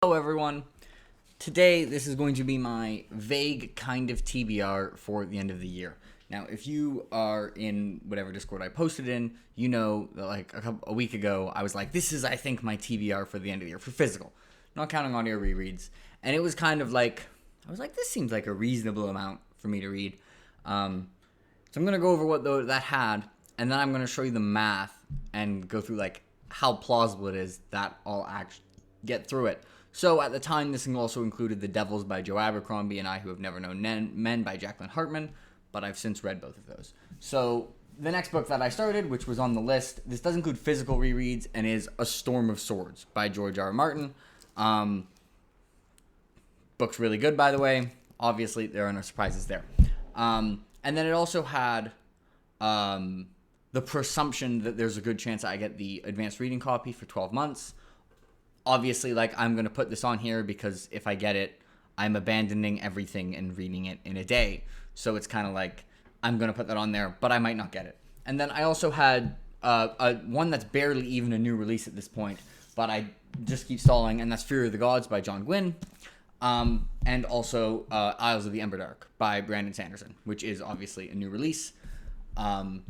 Hello everyone. Today this is going to be my vague kind of TBR for the end of the year. Now, if you are in whatever Discord I posted in, you know that like a week ago I was like, this is I think my TBR for the end of the year for physical, not counting audio rereads. And it was kind of like I was like, this seems like a reasonable amount for me to read. So I'm gonna go over what that had, and then I'm gonna show you the math and go through like how plausible it is that I'll actually get through it. So at the time, this also included The Devils by Joe Abercrombie and I Who Have Never Known Men by Jacqueline Hartman, but I've since read both of those. So the next book that I started, which was on the list, this does include physical rereads and is A Storm of Swords by George R. R. Martin. Book's really good, by the way. Obviously, there are no surprises there. And then it also had the presumption that there's a good chance I get the advanced reading copy for 12 months. Obviously, like, I'm going to put this on here because if I get it, I'm abandoning everything and reading it in a day. So it's kind of like, I'm going to put that on there, but I might not get it. And then I also had one that's barely even a new release at this point, but I just keep stalling, and that's Fury of the Gods by John Gwynne. And also Isles of the Emberdark by Brandon Sanderson, which is obviously a new release. And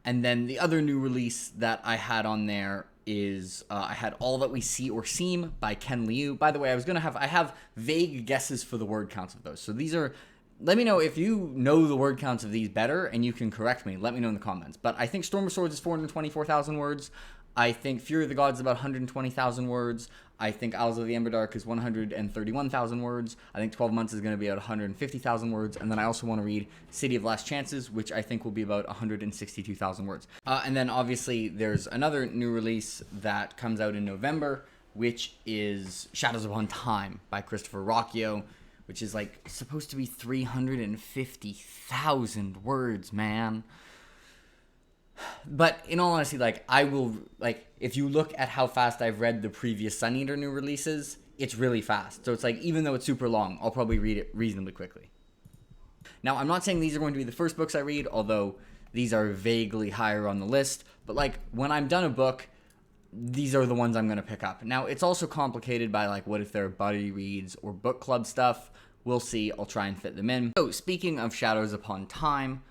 then the other new release that I had on there is I had All That We See or Seem by Ken Liu. By the way, I have vague guesses for the word counts of those. So these are, let me know if you know the word counts of these better and you can correct me. Let me know in the comments. But I think Storm of Swords is 424,000 words. I think Fury of the Gods is about 120,000 words. I think Isles of the Emberdark is 131,000 words. I think 12 Months is going to be about 150,000 words. And then I also want to read City of Last Chances, which I think will be about 162,000 words. And then obviously there's another new release that comes out in November, which is Shadows Upon Time by Christopher Rocchio, which is like supposed to be 350,000 words, man. But in all honesty, like, I will, like, if you look at how fast I've read the previous Sun Eater new releases, it's really fast. So it's like, even though it's super long, I'll probably read it reasonably quickly. Now, I'm not saying these are going to be the first books I read, although these are vaguely higher on the list. But, like, when I'm done a book, these are the ones I'm going to pick up. Now, it's also complicated by, like, what if they're buddy reads or book club stuff? We'll see. I'll try and fit them in. So, speaking of Shadows Upon Time,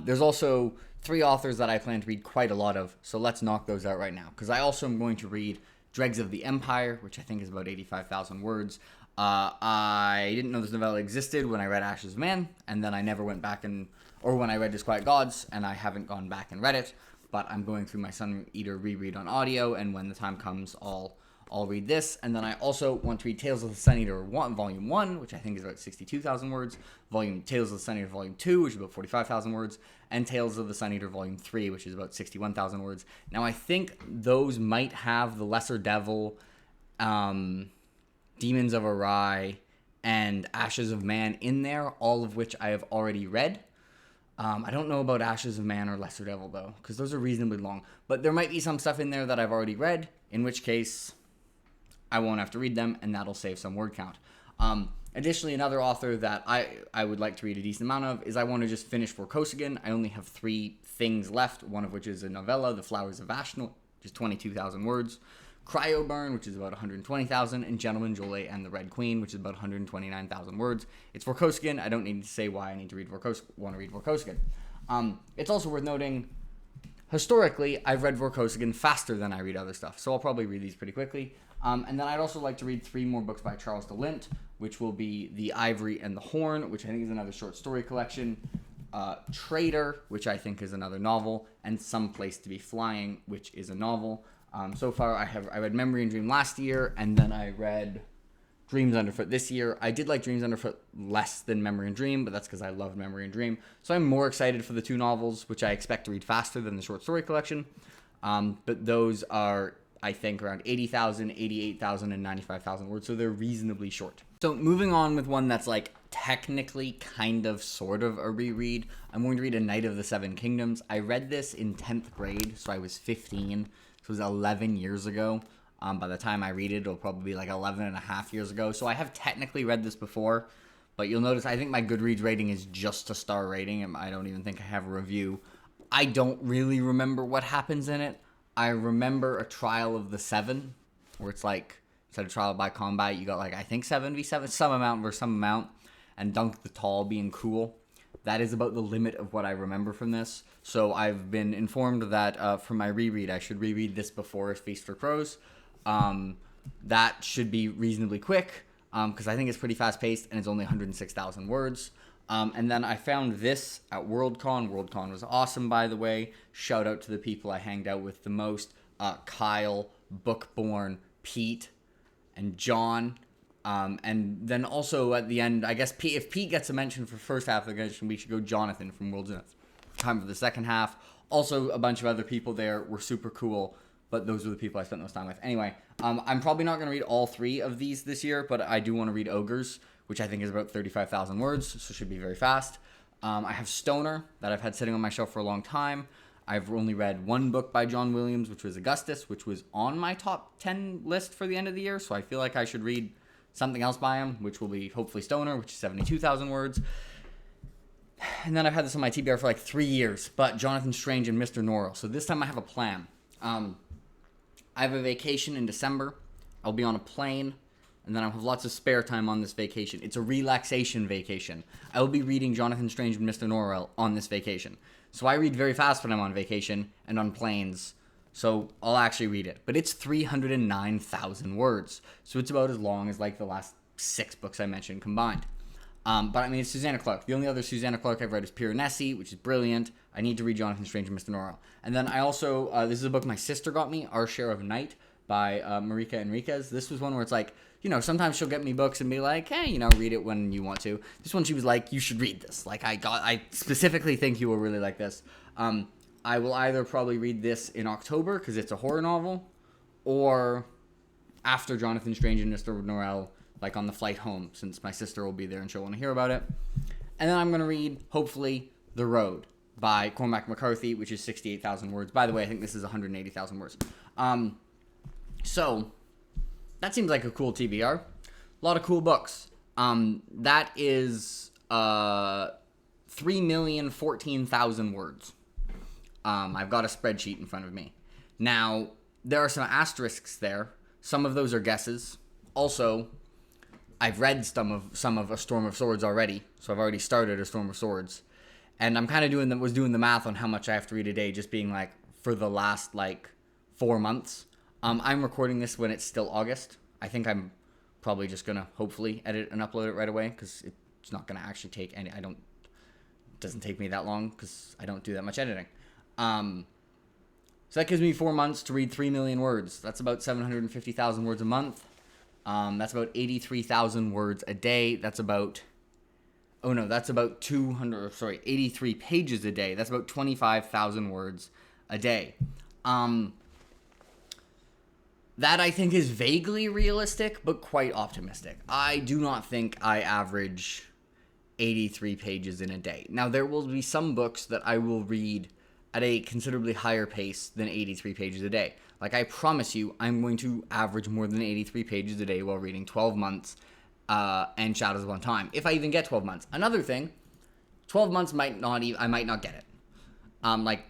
there's also 3 authors that I plan to read quite a lot of, so let's knock those out right now. Because I also am going to read Dregs of the Empire, which I think is about 85,000 words. I didn't know this novella existed when I read Ashes of Man, and then I never went back or when I read Disquiet Gods, and I haven't gone back and read it. But I'm going through my Sun Eater reread on audio, and when the time comes, I'll read this. And then I also want to read Tales of the Sun Eater Volume 1, which I think is about 62,000 words. Tales of the Sun Eater Volume 2, which is about 45,000 words. And Tales of the Sun Eater Volume 3, which is about 61,000 words. Now, I think those might have The Lesser Devil, Demons of Arai, and Ashes of Man in there, all of which I have already read. I don't know about Ashes of Man or Lesser Devil, though, because those are reasonably long. But there might be some stuff in there that I've already read, in which case I won't have to read them, and that'll save some word count. Additionally, another author that I would like to read a decent amount of is I want to just finish Vorkosigan. I only have 3 things left, one of which is a novella, The Flowers of Vashnil, which is 22,000 words. Cryoburn, which is about 120,000, and Gentleman Jolie and the Red Queen, which is about 129,000 words. It's Vorkosigan. I don't need to say why I need to want to read Vorkosigan. It's also worth noting, historically, I've read Vorkosigan faster than I read other stuff, so I'll probably read these pretty quickly. And then I'd also like to read 3 more books by Charles DeLint, which will be The Ivory and the Horn, which I think is another short story collection, Traitor, which I think is another novel, and Some Place to Be Flying, which is a novel. So far, I read Memory and Dream last year, and then I read Dreams Underfoot this year. I did like Dreams Underfoot less than Memory and Dream, but that's because I loved Memory and Dream. So I'm more excited for the 2 novels, which I expect to read faster than the short story collection. But those are, I think, around 80,000, 88,000, and 95,000 words, so they're reasonably short. So moving on with one that's like technically kind of sort of a reread, I'm going to read A Knight of the Seven Kingdoms. I read this in 10th grade, so I was 15, so it was 11 years ago. By the time I read it, it'll probably be like 11 and a half years ago, so I have technically read this before, but you'll notice I think my Goodreads rating is just a star rating, and I don't even think I have a review. I don't really remember what happens in it. I remember a trial of the 7, where it's like instead of trial by combat, you got like, I think 7v7, some amount versus some amount, and Dunk the Tall being cool. That is about the limit of what I remember from this. So I've been informed that for my reread, I should reread this before Feast for Crows. That should be reasonably quick because I think it's pretty fast paced and it's only 106,000 words. And then I found this at Worldcon. Worldcon was awesome, by the way. Shout out to the people I hanged out with the most. Kyle, Bookborn, Pete, and John. And then also at the end, I guess if Pete gets a mention for first half of the convention, we should go Jonathan from World's End Time for the second half. Also, a bunch of other people there were super cool, but those were the people I spent most time with. Anyway, I'm probably not going to read all 3 of these this year, but I do want to read Ogres, which I think is about 35,000 words, so should be very fast. I have Stoner, that I've had sitting on my shelf for a long time. I've only read 1 book by John Williams, which was Augustus, which was on my top 10 list for the end of the year, so I feel like I should read something else by him, which will be hopefully Stoner, which is 72,000 words. And then I've had this on my TBR for like 3 years, but Jonathan Strange and Mr. Norrell. So this time I have a plan. I have a vacation in December. I'll be on a plane, and then I'll have lots of spare time on this vacation. It's a relaxation vacation. I will be reading Jonathan Strange and Mr. Norrell on this vacation. So I read very fast when I'm on vacation and on planes, so I'll actually read it. But it's 309,000 words, so it's about as long as like the last 6 books I mentioned combined. But I mean, it's Susanna Clarke. The only other Susanna Clarke I've read is Piranesi, which is brilliant. I need to read Jonathan Strange and Mr. Norrell. And then I also, this is a book my sister got me, Our Share of Night by Marika Enriquez. This was one where it's like, you know, sometimes she'll get me books and be like, hey, you know, read it when you want to. This one she was like, you should read this. Like, I specifically think you will really like this. I will either probably read this in October because it's a horror novel, or after Jonathan Strange and Mr. Norrell, like on the flight home, since my sister will be there and she'll want to hear about it. And then I'm going to read, hopefully, The Road by Cormac McCarthy, which is 68,000 words. By the way, I think this is 180,000 words. So, that seems like a cool TBR. A lot of cool books. That is 3,014,000 words. I've got a spreadsheet in front of me. Now, there are some asterisks there. Some of those are guesses. Also, I've read some of A Storm of Swords already, so I've already started A Storm of Swords. And I'm kind of doing the math on how much I have to read a day, just being like, for the last, 4 months. I'm recording this when it's still August. I think I'm probably just going to hopefully edit and upload it right away, because it's not going to actually take any, it doesn't take me that long, because I don't do that much editing. So that gives me 4 months to read 3 million words. That's about 750,000 words a month. That's about 83,000 words a day. That's about 83 pages a day. That's about 25,000 words a day. That I think is vaguely realistic, but quite optimistic. I do not think I average 83 pages in a day. Now, there will be some books that I will read at a considerably higher pace than 83 pages a day. Like, I promise you, I'm going to average more than 83 pages a day while reading 12 months and Shadows Upon Time, if I even get 12 months. Another thing, 12 months I might not get it.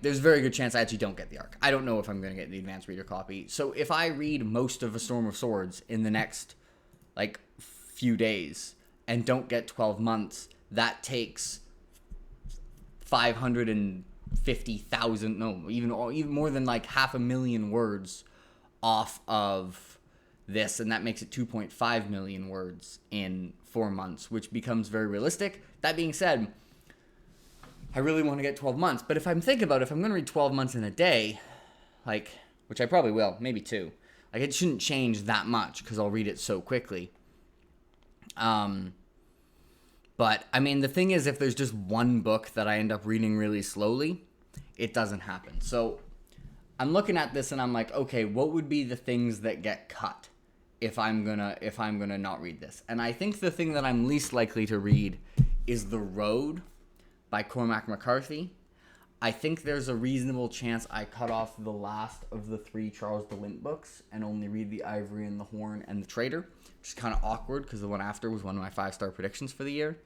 There's a very good chance I actually don't get the arc. I don't know if I'm going to get the advanced reader copy. So if I read most of A Storm of Swords in the next, few days and don't get 12 months, that takes 550,000, no, even more than 500,000 words off of this, and that makes it 2.5 million words in 4 months, which becomes very realistic. That being said, I really want to get 12 months, but if I'm thinking about it, if I'm going to read 12 months in a day, which I probably will, maybe 2, it shouldn't change that much because I'll read it so quickly. But, I mean, the thing is, if there's just one book that I end up reading really slowly, it doesn't happen. So, I'm looking at this and I'm like, okay, what would be the things that get cut if I'm gonna not read this? And I think the thing that I'm least likely to read is The Road by Cormac McCarthy. I think there's a reasonable chance I cut off the last of the 3 Charles DeWint books and only read The Ivory and the Horn and The Traitor, which is kind of awkward because the one after was one of my 5-star predictions for the year.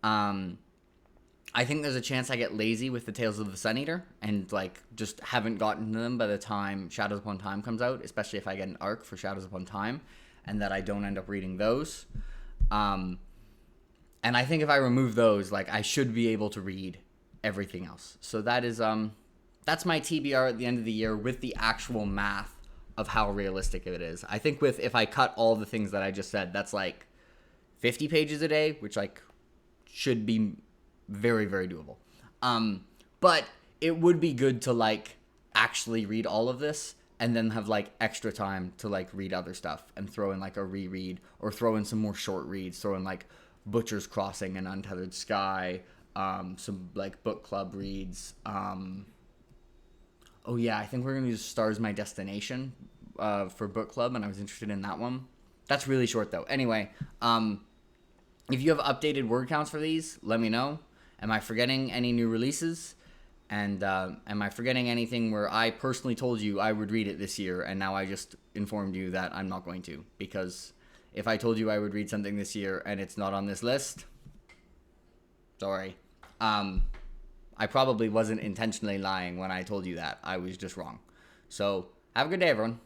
I think there's a chance I get lazy with the Tales of the Sun Eater and just haven't gotten to them by the time Shadows Upon Time comes out, especially if I get an arc for Shadows Upon Time. and that I don't end up reading those. And I think if I remove those, like, I should be able to read everything else. So that is that's my TBR at the end of the year with the actual math of how realistic it is. I think if I cut all the things that I just said, that's like 50 pages a day, which like should be very, very doable. But it would be good to like actually read all of this and then have like extra time to like read other stuff and throw in like a reread or throw in some more short reads, throw in like Butcher's Crossing and Untethered Sky, some like book club reads. Oh yeah, I think we're gonna use Stars My Destination for book club, and I was interested in that one. That's really short though. Anyway, if you have updated word counts for these, let me know. Am I forgetting any new releases? And am I forgetting anything where I personally told you I would read it this year, and now I just informed you that I'm not going to? Because if I told you I would read something this year and it's not on this list, sorry. I probably wasn't intentionally lying when I told you that. I was just wrong. So, have a good day, everyone.